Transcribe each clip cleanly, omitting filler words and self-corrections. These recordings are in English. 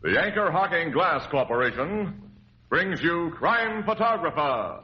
The Anchor Hocking Glass Corporation brings you Crime Photographer.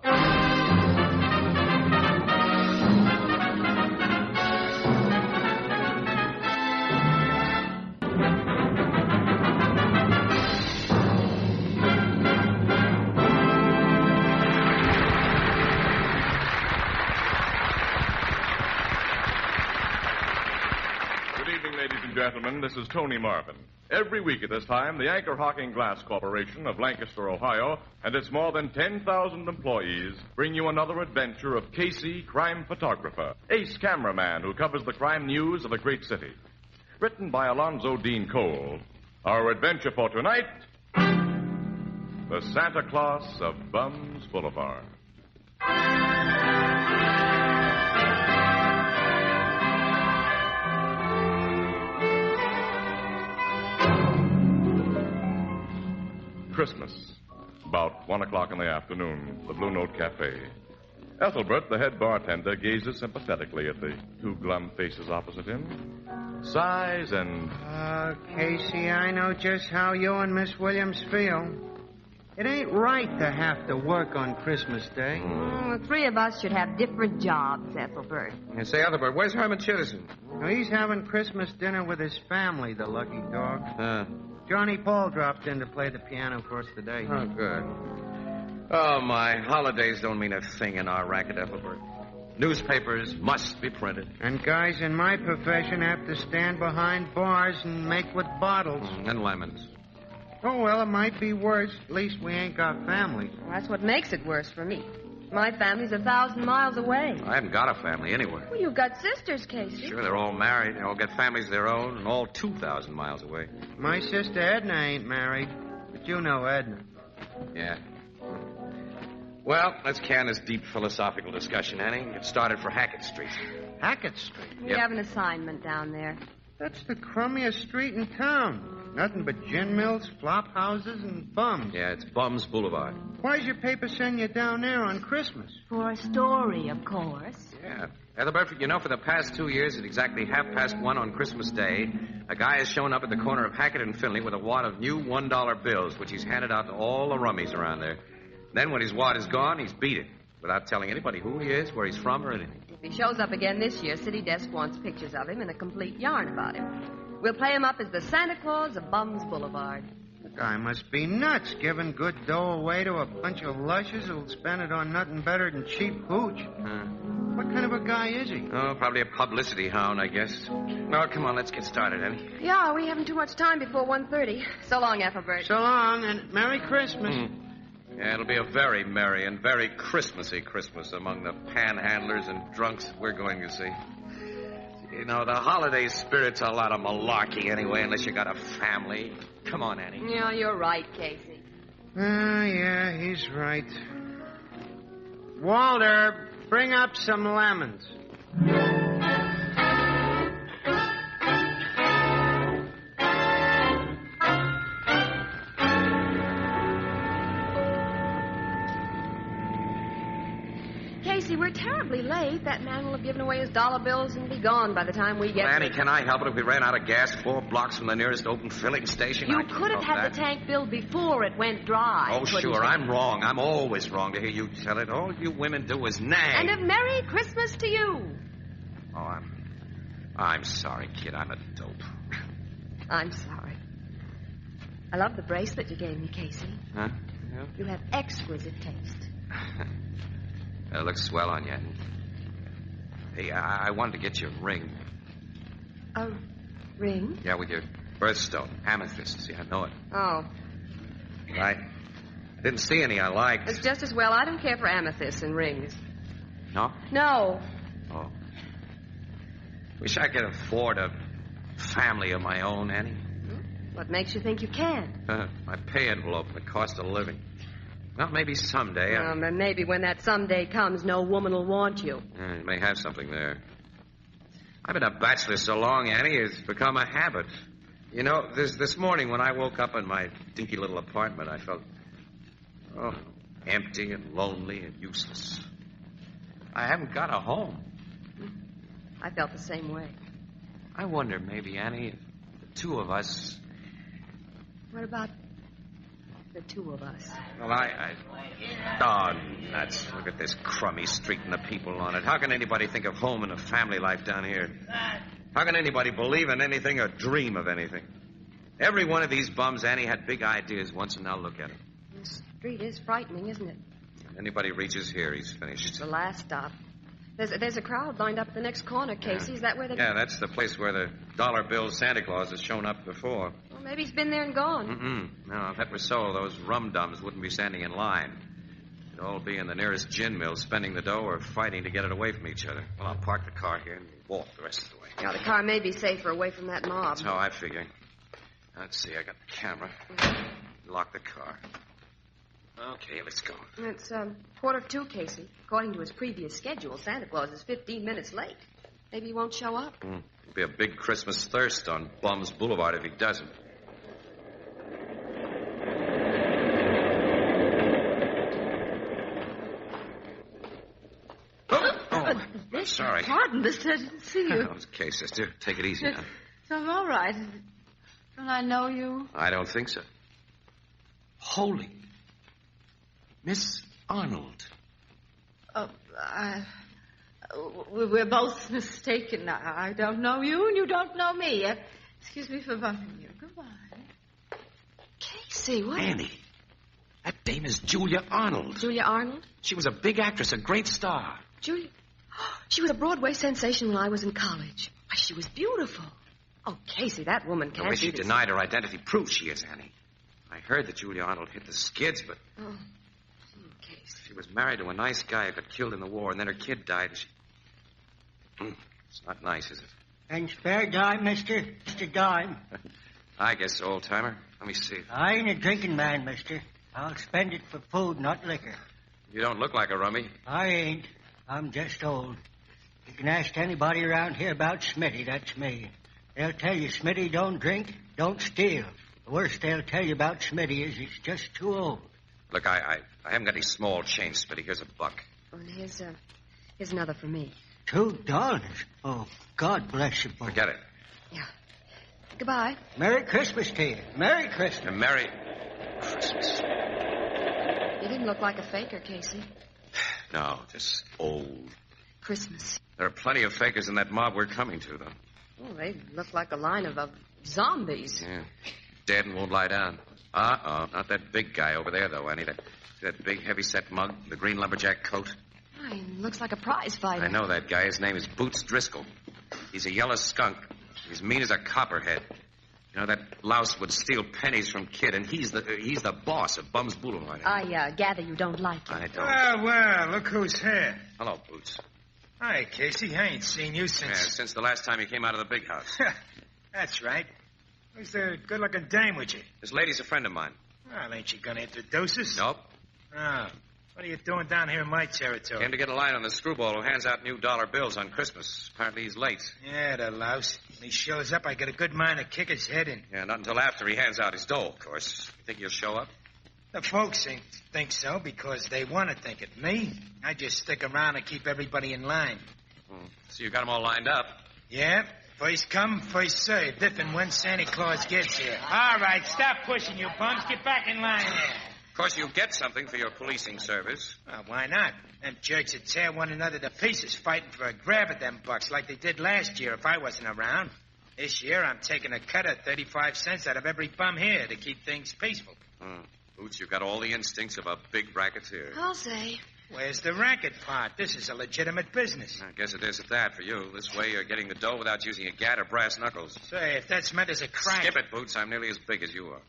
Good evening, ladies and gentlemen. This is Tony Marvin. Every week at this time, the Anchor Hocking Glass Corporation of Lancaster, Ohio, and its more than 10,000 employees bring you another adventure of Casey, crime photographer, ace cameraman who covers the crime news of a great city. Written by Alonzo Dean Cole, our adventure for tonight, The Santa Claus of Bums Boulevard. Christmas, about 1 o'clock in the afternoon, the Blue Note Cafe. Ethelbert, the head bartender, gazes sympathetically at the two glum faces opposite him, sighs and... Casey, I know just how you and Miss Williams feel. It ain't right to have to work on Christmas Day. Well, the three of us should have different jobs, Ethelbert. And say, Ethelbert, where's Herman Chittison? Well, he's having Christmas dinner with his family, the lucky dog. Johnny Paul dropped in to play the piano for us today. Oh, good. Oh, my holidays don't mean a thing in our racket, Ethelbert. Newspapers must be printed. And guys in my profession have to stand behind bars and make with bottles. And lemons. Oh, well, it might be worse. At least we ain't got families. Well, that's what makes it worse for me. My family's 1,000 miles away. I haven't got a family anywhere. Well, you've got sisters, Casey. Sure, they're all married. They all got families of their own, and all 2,000 miles away. My sister Edna ain't married, but you know Edna. Yeah. Well, let's can this deep philosophical discussion, Annie. Get started for Hackett Street. Hackett Street? We have an assignment down there. That's the crummiest street in town. Nothing but gin mills, flop houses, and bums. Yeah, it's Bums Boulevard. Why's your paper send you down there on Christmas? For a story, of course. Yeah. Ethelbert, you know, for the past 2 years, at exactly 1:30 on Christmas Day, a guy has shown up at the corner of Hackett and Finley with a wad of new $1 bills, which he's handed out to all the rummies around there. Then when his wad is gone, he's beat it, without telling anybody who he is, where he's from, or anything. If he shows up again this year, City Desk wants pictures of him and a complete yarn about him. We'll play him up as the Santa Claus of Bums Boulevard. The guy must be nuts, giving good dough away to a bunch of lushes who'll spend it on nothing better than cheap hooch. What kind of a guy is he? Oh, probably a publicity hound, I guess. Oh, come on, let's get started, Annie. Yeah, we haven't too much time before 1:30. So long, Ethelbert. So long, and Merry Christmas. Yeah, it'll be a very merry and very Christmassy Christmas among the panhandlers and drunks we're going to see. You know, the holiday spirit's a lot of malarkey anyway, unless you got a family. Come on, Annie. Yeah, you're right, Casey. Yeah, he's right. Walter, bring up some lemons. Casey, we're terribly late. That man will have given away his dollar bills and be gone by the time we get Annie, there. can I help it if we ran out of gas 4 blocks from the nearest open filling station? You could have had the tank filled before it went dry. Oh, sure, you? I'm wrong. I'm always wrong to hear you tell it. All you women do is nag. And a Merry Christmas to you. Oh, I'm sorry, kid. I'm a dope. I'm sorry. I love the bracelet you gave me, Casey. Huh? Yeah. You have exquisite taste. It looks swell on you. Hey, I wanted to get you a ring. A ring? Yeah, with your birthstone. Amethyst. See, I know it. Oh. I didn't see any I liked. It's just as well. I don't care for amethysts and rings. No? No. Oh. Wish I could afford a family of my own, Annie. What makes you think you can? My pay envelope and the cost of living. Well, maybe someday. Then maybe when that someday comes, no woman will want you. You may have something there. I've been a bachelor so long, Annie, it's become a habit. You know, this morning when I woke up in my dinky little apartment, I felt, empty and lonely and useless. I haven't got a home. I felt the same way. I wonder, maybe, Annie, if the two of us, What about the two of us? Well, Oh, nuts. Look at this crummy street and the people on it. How can anybody think of home and a family life down here? How can anybody believe in anything or dream of anything? Every one of these bums, Annie, had big ideas once, and now look at him. The street is frightening, isn't it? If anybody reaches here, he's finished. The last stop. There's a crowd lined up at the next corner, Casey. Is that where they... Yeah, that's the place where the dollar bill Santa Claus has shown up before. Well, maybe he's been there and gone. No, if that were so, those rum-dums wouldn't be standing in line. They'd all be in the nearest gin mill spending the dough or fighting to get it away from each other. Well, I'll park the car here and walk the rest of the way. Yeah, the car may be safer away from that mob. That's how I figure. Let's see, I got the camera. Lock the car. Okay, let's go. It's 1:45, Casey. According to his previous schedule, Santa Claus is 15 minutes late. Maybe he won't show up. It'll be a big Christmas thirst on Bum's Boulevard if he doesn't. I'm sorry. Pardon, mister. I didn't see you. Oh, it's okay, sister. Take it easy now. I'm all right. Don't I know you? I don't think so. Holy. Miss Arnold. We're both mistaken. I don't know you, and you don't know me. Excuse me for bumping you. Goodbye. Casey, what? Annie. That dame is Julia Arnold. Julia Arnold? She was a big actress, a great star. Julia? She was a Broadway sensation when I was in college. Why, she was beautiful. Oh, Casey, that woman can't The way be she this... denied her identity proves she is, Annie. I heard that Julia Arnold hit the skids, but... Oh, Casey. She was married to a nice guy who got killed in the war, and then her kid died, and she... It's not nice, is it? And spare dime, mister? Mr. Dime. I guess, old-timer. Let me see. I ain't a drinking man, mister. I'll spend it for food, not liquor. You don't look like a rummy. I ain't. I'm just old. You can ask anybody around here about Smitty. That's me. They'll tell you Smitty don't drink, don't steal. The worst they'll tell you about Smitty is he's just too old. Look, I haven't got any small change, Smitty. Here's a buck. Well, here's another for me. $2? Oh, God bless you both. Forget it. Yeah. Goodbye. Merry Christmas to you. Merry Christmas. And Merry Christmas. You didn't look like a faker, Casey. No, just old. Christmas. There are plenty of fakers in that mob we're coming to, though. Oh, they look like a line of zombies. Yeah. Dead and won't lie down. Not that big guy over there, though, Annie. That big, heavy-set mug, the green lumberjack coat. Oh, he looks like a prize fighter. I know that guy. His name is Boots Driscoll. He's a yellow skunk. He's mean as a copperhead. You know, that louse would steal pennies from Kid, and he's the boss of Bum's Boulevard. I gather you don't like him. I don't. Well, look who's here. Hello, Boots. Hi, Casey. I ain't seen you since... Yeah, since the last time you came out of the big house. That's right. Who's the good-looking dame with you? This lady's a friend of mine. Well, ain't you gonna introduce us? Nope. Oh. What are you doing down here in my territory? Came to get a line on the screwball who hands out new dollar bills on Christmas. Apparently he's late. Yeah, the louse. When he shows up, I get a good mind to kick his head in. Yeah, not until after he hands out his dough, of course. You think he'll show up? The folks think so because they want to think it. Me? I just stick around and keep everybody in line. So you got them all lined up. Yeah. First come, first served, if and when Santa Claus gets here. All right, stop pushing, you bums. Get back in line there. Of course, you get something for your policing service. Well, why not? Them jerks would tear one another to pieces fighting for a grab at them bucks like they did last year if I wasn't around. This year, I'm taking a cut of 35 cents out of every bum here to keep things peaceful. Boots, you've got all the instincts of a big racketeer. I'll say. Where's the racket part? This is a legitimate business. I guess it is at that for you. This way, you're getting the dough without using a gat or brass knuckles. Say, if that's meant as a crack... Skip it, Boots. I'm nearly as big as you are.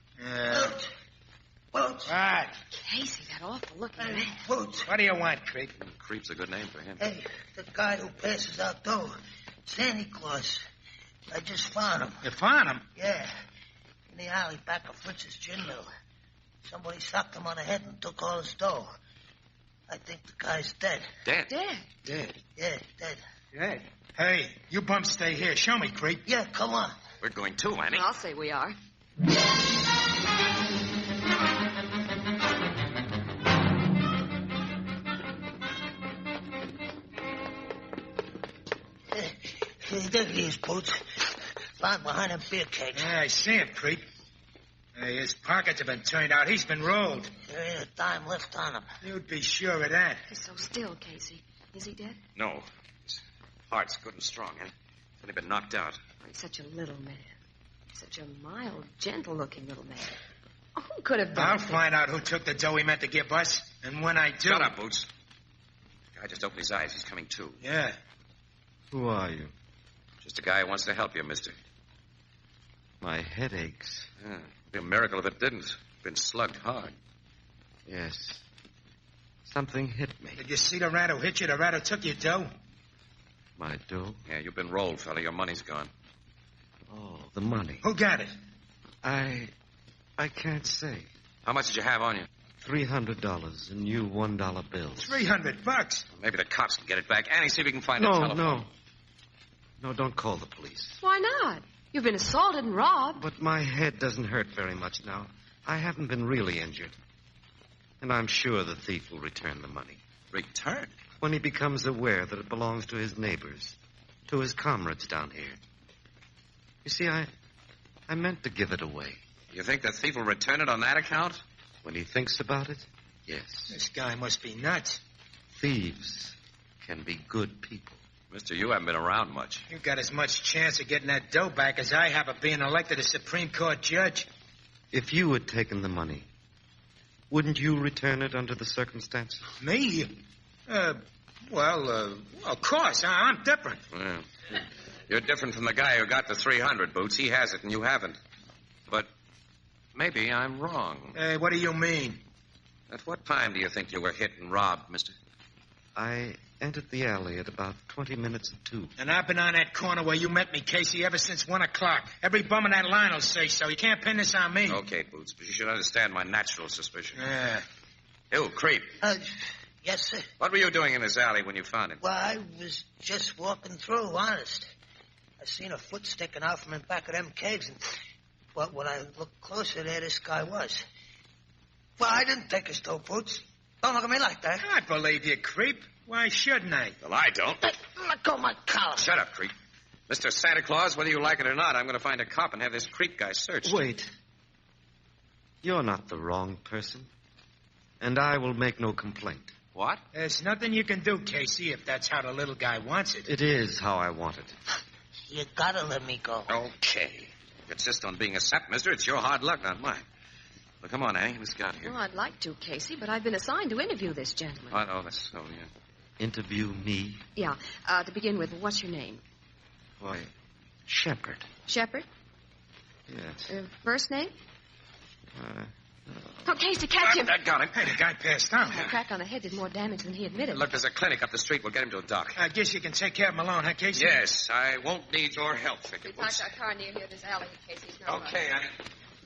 Boots. What? Casey, that awful-looking man. Boots. What do you want, Creep? Creep's a good name for him. Hey, the guy who passes out dough. Santa Claus. I just found him. You found him? Yeah. In the alley back of Fritz's gin mill. Somebody socked him on the head and took all his dough. I think the guy's dead. Dead? Dead. Yeah, dead. Dead? Hey, you bums stay here. Show me, Creep. Yeah, come on. We're going too, Annie. I'll say we are. There he is, Boots. Found behind them beer kegs. Yeah, I see it, Creep. Hey, his pockets have been turned out. He's been rolled. There ain't a dime left on him. You'd be sure of that. He's so still, Casey. Is he dead? No. His heart's good and strong, eh? He's only been knocked out. He's such a little man. Such a mild, gentle-looking little man. Oh, who could have done I'll it? find out who took the dough he meant to give us. And when I do... Shut up, Boots. The guy just opened his eyes. He's coming to. Yeah. Who are you? Just a guy who wants to help you, mister. My head aches. Yeah. It'd be a miracle if it didn't. Been slugged hard. Yes. Something hit me. Did you see the rat who hit you? The rat who took your dough? My dough? Yeah, you've been rolled, fella. Your money's gone. Oh, the money. Who got it? I can't say. How much did you have on you? $300 in new $1 bills. $300. Maybe the cops can get it back. Annie, see if we can find a telephone. No, don't call the police. Why not? You've been assaulted and robbed. But my head doesn't hurt very much now. I haven't been really injured. And I'm sure the thief will return the money. Return? When he becomes aware that it belongs to his neighbors, to his comrades down here. You see, I meant to give it away. You think the thief will return it on that account? When he thinks about it, yes. This guy must be nuts. Thieves can be good people. Mister, you haven't been around much. You got as much chance of getting that dough back as I have of being elected a Supreme Court judge. If you had taken the money, wouldn't you return it under the circumstances? Me? Well, of course. I'm different. Well, you're different from the guy who got the 300, Boots. He has it and you haven't. But maybe I'm wrong. What do you mean? At what time do you think you were hit and robbed, mister? I entered the alley at about 20 minutes of 2. And I've been on that corner where you met me, Casey, ever since 1 o'clock. Every bum in that line will say so. You can't pin this on me. Okay, Boots, but you should understand my natural suspicion. Yeah. You, creep. Yes, sir. What were you doing in this alley when you found him? Well, I was just walking through, honest. I seen a foot sticking out from in back of them caves, and well, when I looked closer, there this guy was. Well, I didn't take his toe, Boots. Don't look at me like that. I believe you, creep. Why shouldn't I? Well, I don't. Let go of my collar. Shut up, creep. Mr. Santa Claus, whether you like it or not, I'm going to find a cop and have this creep guy searched. Wait. You're not the wrong person. And I will make no complaint. What? There's nothing you can do, Casey, if that's how the little guy wants it. It is how I want it. You gotta let me go. Okay. If you insist on being a sap, mister, it's your hard luck, not mine. Well, come on, Annie. Let's get out of here. Well, I'd like to, Casey, but I've been assigned to interview this gentleman. Oh, that's so, yeah. Interview me? Yeah. To begin with, what's your name? Why, Shepherd. Shepherd? Yes. First name? Oh, Casey, catch him. I got him. Hey, the guy passed out. The crack on the head did more damage than he admitted. Look, there's a clinic up the street. We'll get him to a doc. I guess you can take care of him alone, huh, Casey? Yes, I won't need your help, We Vicky. parked our car near here, this alley, in case he's not Okay, Annie.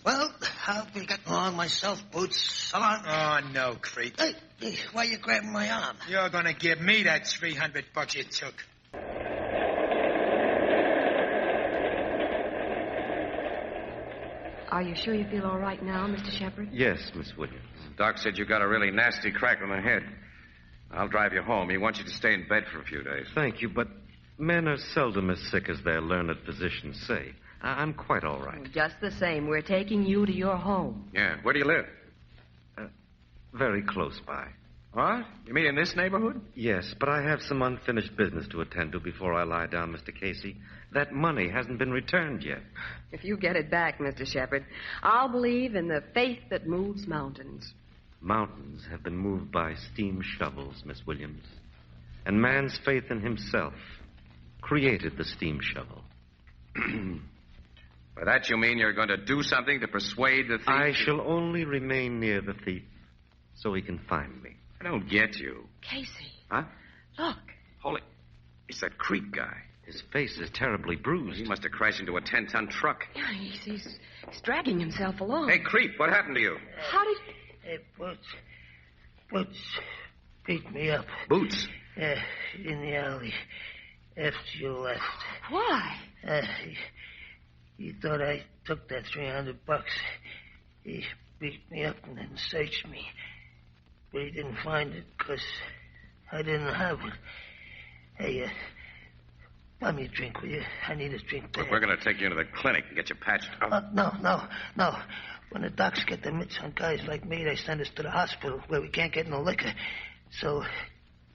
Well, I'll be getting along myself, Boots. So long. Oh, no, creep. Hey, why you grabbing my arm? You're going to give me that $300 you took. Are you sure you feel all right now, Mr. Shepherd? Yes, Miss Williams. Doc said you got a really nasty crack on the head. I'll drive you home. He wants you to stay in bed for a few days. Thank you, but men are seldom as sick as their learned physicians say. I'm quite all right. Just the same, we're taking you to your home. Yeah. Where do you live? Very close by. What? You mean in this neighborhood? Yes, but I have some unfinished business to attend to before I lie down, Mr. Casey. That money hasn't been returned yet. If you get it back, Mr. Shepherd, I'll believe in the faith that moves mountains. Mountains have been moved by steam shovels, Miss Williams. And man's faith in himself created the steam shovel. By that you mean you're going to do something to persuade the thief? I shall only remain near the thief so he can find me. I don't get you. Casey. Huh? Look. Holy... It's that creep guy. His face is terribly bruised. He must have crashed into a 10-ton truck. Yeah, he's dragging himself along. Hey, creep, what happened to you? How did... Hey, Boots beat me up. Boots? In the alley after you left. Why? He thought I took that $300. He beat me up and then searched me. But he didn't find it because I didn't have it. Hey, buy me a drink, will you? I need a drink. Look, we're going to take you into the clinic and get you patched up. No. When the docs get their mitts on guys like me, they send us to the hospital where we can't get no liquor. So,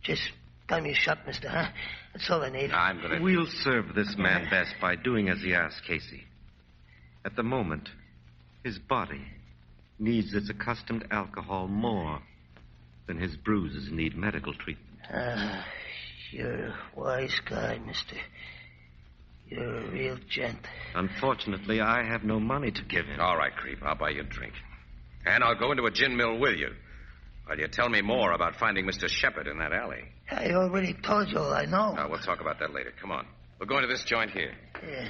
just buy me a shot, mister, huh? That's all I need. I'm gonna... We'll serve this man best by doing as he asks, Casey. At the moment, his body needs its accustomed alcohol more than his bruises need medical treatment. You're a wise guy, mister. You're a real gent. Unfortunately, I have no money to give him. All right, Creep. I'll buy you a drink. And I'll go into a gin mill with you. While you tell me more about finding Mr. Shepard in that alley. I already told you all I know. We'll talk about that later. Come on. We'll go into this joint here. Yeah.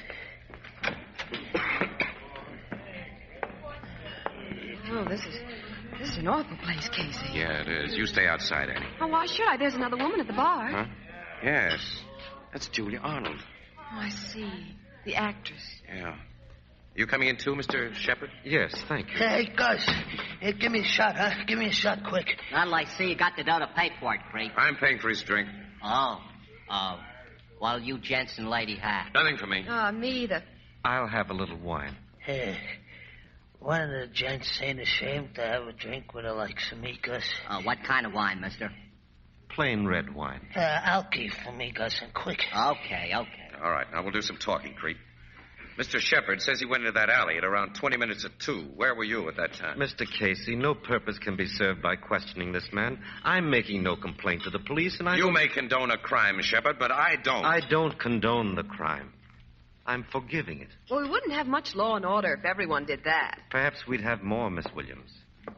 Oh, this is an awful place, Casey. Yeah, it is. You stay outside, Annie. Oh, why should I? There's another woman at the bar. Huh? Yes. That's Julia Arnold. Oh, I see. The actress. Yeah. You coming in too, Mr. Shepard? Yes, thank you. Hey, Gus. Hey, give me a shot, huh? Give me a shot quick. Well, I see you got the dough to pay for it, Creep. I'm paying for his drink. Oh. Well, you gents and lady have. Nothing for me. Me either. I'll have a little wine. Hey, one of the gents ain't ashamed to have a drink with the likes of me, Gus. What kind of wine, mister? Plain red wine. Alky for me, Gus, and quick. Okay. All right, now we'll do some talking, Creep. Mr. Shepard says he went into that alley at around 20 minutes to 2. Where were you at that time? Mr. Casey, no purpose can be served by questioning this man. I'm making no complaint to the police, and You may condone a crime, Shepard, but I don't. I don't condone the crime. I'm forgiving it. Well, we wouldn't have much law and order if everyone did that. Perhaps we'd have more, Miss Williams.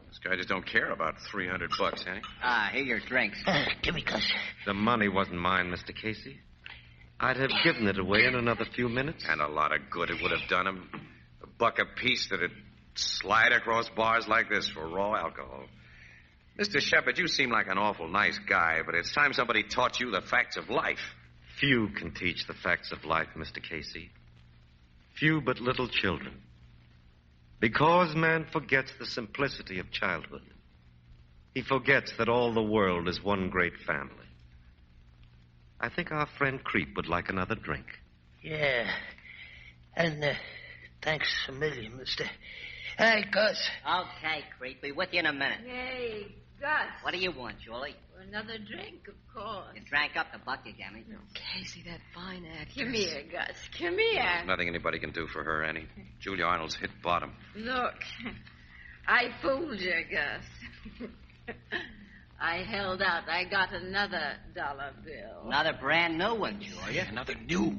This guy just don't care about $300, eh? Here your drinks. Give me, Gus. The money wasn't mine, Mr. Casey. I'd have given it away in another few minutes. And a lot of good it would have done him. $1 apiece that'd slide across bars like this for raw alcohol. Mr. Shepard, you seem like an awful nice guy, but it's time somebody taught you the facts of life. Few can teach the facts of life, Mr. Casey. Few but little children. Because man forgets the simplicity of childhood. He forgets that all the world is one great family. I think our friend Creep would like another drink. Yeah. And thanks a million, mister. Hey, Gus. Okay, Creep. Be with you in a minute. Hey, Gus. What do you want, Julie? Another drink, of course. You drank up the buck you gave me. Casey, that fine actress. Come here, Gus. Come here. Nothing anybody can do for her, Annie. Julia Arnold's hit bottom. Look, I fooled you, Gus. I held out. I got another dollar bill. Another brand new one, Julia. Another new.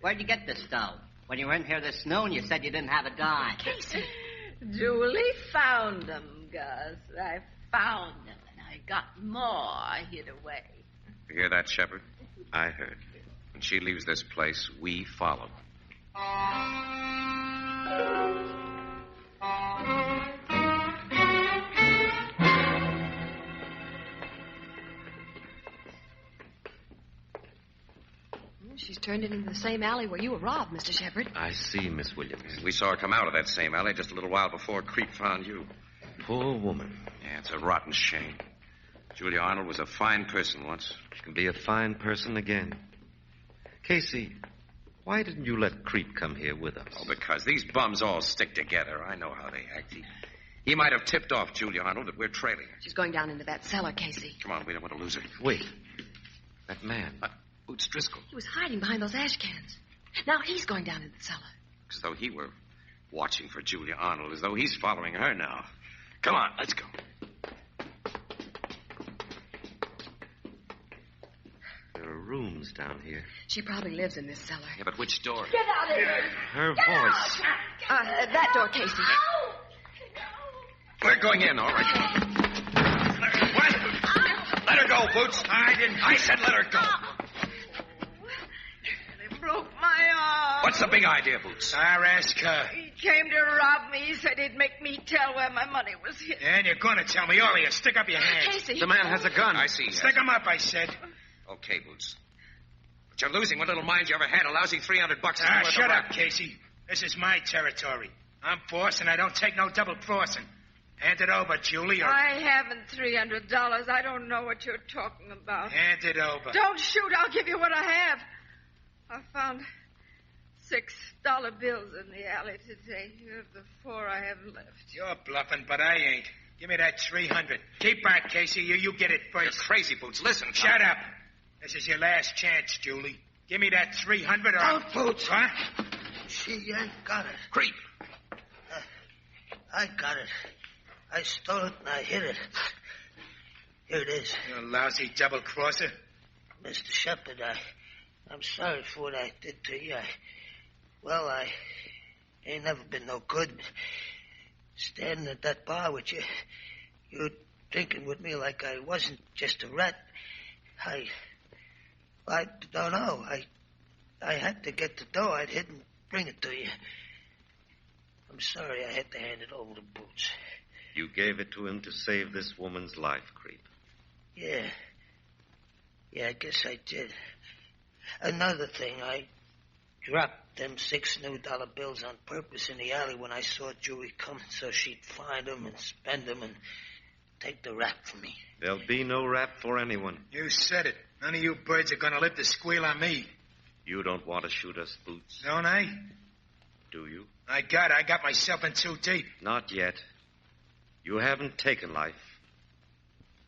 Where'd you get this dough? When you were in here this noon, you said you didn't have a dime. Casey. Julie found them, Gus. I found them, and I got more hid away. You hear that, Shepard? I heard. When she leaves this place, we follow. She's turned it into the same alley where you were robbed, Mr. Shepard. I see, Miss Williams. We saw her come out of that same alley just a little while before Creep found you. Poor woman. Yeah, it's a rotten shame. Julia Arnold was a fine person once. She can be a fine person again. Casey, why didn't you let Creep come here with us? Oh, because these bums all stick together. I know how they act. He might have tipped off Julia Arnold that we're trailing her. She's going down into that cellar, Casey. Come on, we don't want to lose her. Wait. That man. Boots Driscoll. He was hiding behind those ash cans. Now he's going down into the cellar. As though he were watching for Julia Arnold, as though he's following her now. Come on, let's go. There are rooms down here. She probably lives in this cellar. Yeah, but which door? Get out of here. Her voice. That door, Casey. We're going in, all right. What? Let her go, Boots. I said let her go. They broke my arm. What's the big idea, Boots? Ask her. He came to rob me. He said he'd make me tell where my money was hid. And you're going to tell me all of you. Stick up your hands. Casey. The man has a gun. I see. Stick them up, I said. Okay, Boots. But you're losing what little mind you ever had. A lousy $300. Shut up, Casey. This is my territory. I'm forced, and I don't take no double crossing. Hand it over, Julie, or... I haven't $300. I don't know what you're talking about. Hand it over. Don't shoot. I'll give you what I have. I found $6 bills in the alley today. Here are the 4 I have left. You're bluffing, but I ain't. Give me that 300. Keep back, Casey. You get it first. You're crazy, Boots. Listen. Shut up. This is your last chance, Julie. Give me that 300 or... Don't, Boots. Huh? She ain't got it. Creep. I got it. I stole it and I hid it. Here it is. You lousy double-crosser. Mr. Shepard, I'm sorry for what I did to you. I ain't never been no good. Standing at that bar with you, you drinking with me like I wasn't just a rat. I don't know. I had to get the dough I'd hid and bring it to you. I'm sorry I had to hand it over to Boots. You gave it to him to save this woman's life, Creep. Yeah, I guess I did. Another thing, I dropped them 6 new dollar bills on purpose in the alley when I saw Julie coming so she'd find them and spend them and take the rap from me. There'll be no rap for anyone. You said it. None of you birds are going to live to squeal on me. You don't want to shoot us, Boots. Don't I? Do you? I got myself in too deep. Not yet. You haven't taken life.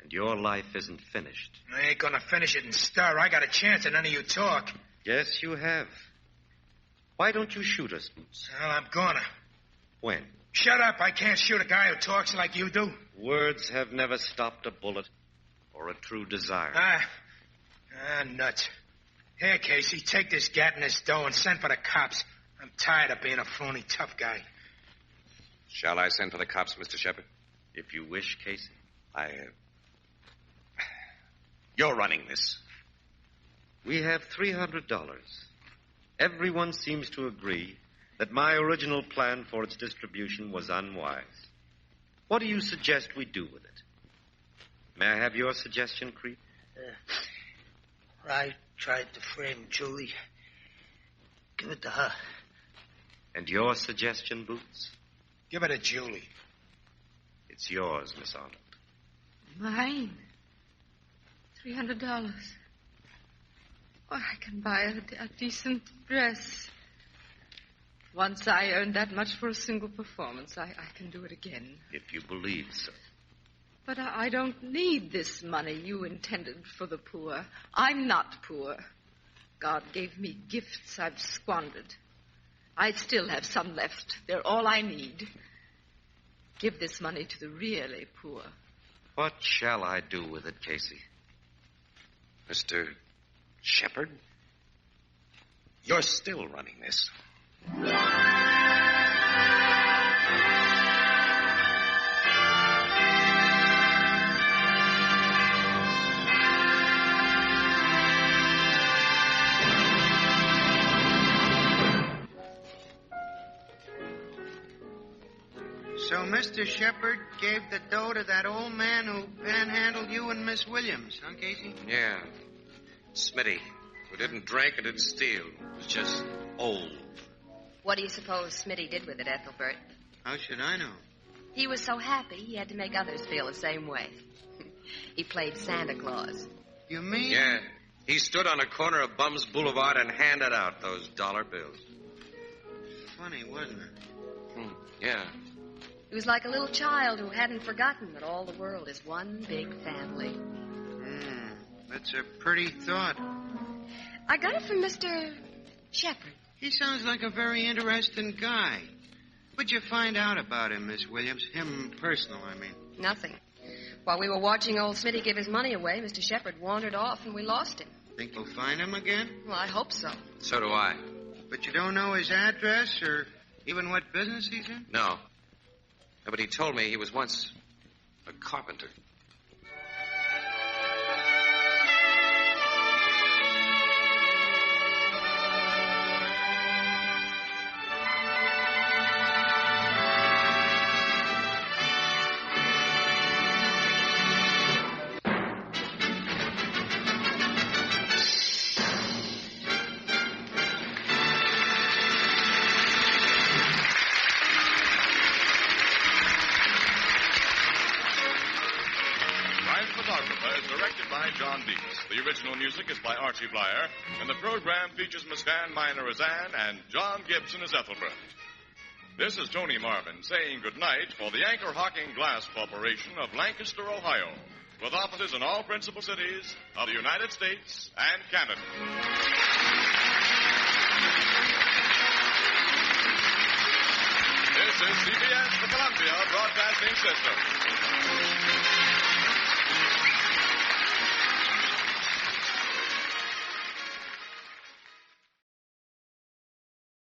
And your life isn't finished. I ain't going to finish it and stir. I got a chance and none of you talk. Yes, you have. Why don't you shoot us, Boots? Well, I'm gonna. When? Shut up. I can't shoot a guy who talks like you do. Words have never stopped a bullet or a true desire. Nuts. Here, Casey, take this gat and this dough and send for the cops. I'm tired of being a phony tough guy. Shall I send for the cops, Mr. Shepard? If you wish, Casey. You're running this. We have $300. Everyone seems to agree that my original plan for its distribution was unwise. What do you suggest we do with it? May I have your suggestion, Creep? I tried to frame Julie. Give it to her. And your suggestion, Boots? Give it to Julie. It's yours, Miss Arnold. Mine? $300. Oh, I can buy a decent dress. Once I earned that much for a single performance, I can do it again. If you believe so. But I don't need this money you intended for the poor. I'm not poor. God gave me gifts I've squandered. I still have some left. They're all I need. Give this money to the really poor. What shall I do with it, Casey? Mr. Shepard? You're still running this. So Mr. Shepard gave the dough to that old man who panhandled you and Miss Williams, huh, Casey? Yeah. Smitty, who didn't drink and didn't steal. Was just old. What do you suppose Smitty did with it, Ethelbert? How should I know? He was so happy he had to make others feel the same way. He played Santa Claus. You mean? Yeah. He stood on a corner of Bum's Boulevard and handed out those dollar bills. Funny, wasn't it? Yeah. He was like a little child who hadn't forgotten that all the world is one big family. That's a pretty thought. I got it from Mr. Shepard. He sounds like a very interesting guy. What'd you find out about him, Miss Williams? Him personal, I mean. Nothing. While we were watching old Smitty give his money away, Mr. Shepard wandered off and we lost him. Think we'll find him again? Well, I hope so. So do I. But you don't know his address or even what business he's in? No. But he told me he was once a carpenter. directed by John Deeks. The original music is by Archie Bleyer, and the program features Miss Dan Miner as Anne and John Gibson as Ethelbert. This is Tony Marvin saying goodnight for the Anchor Hocking Glass Corporation of Lancaster, Ohio, with offices in all principal cities of the United States and Canada. This is CBS, the Columbia Broadcasting System.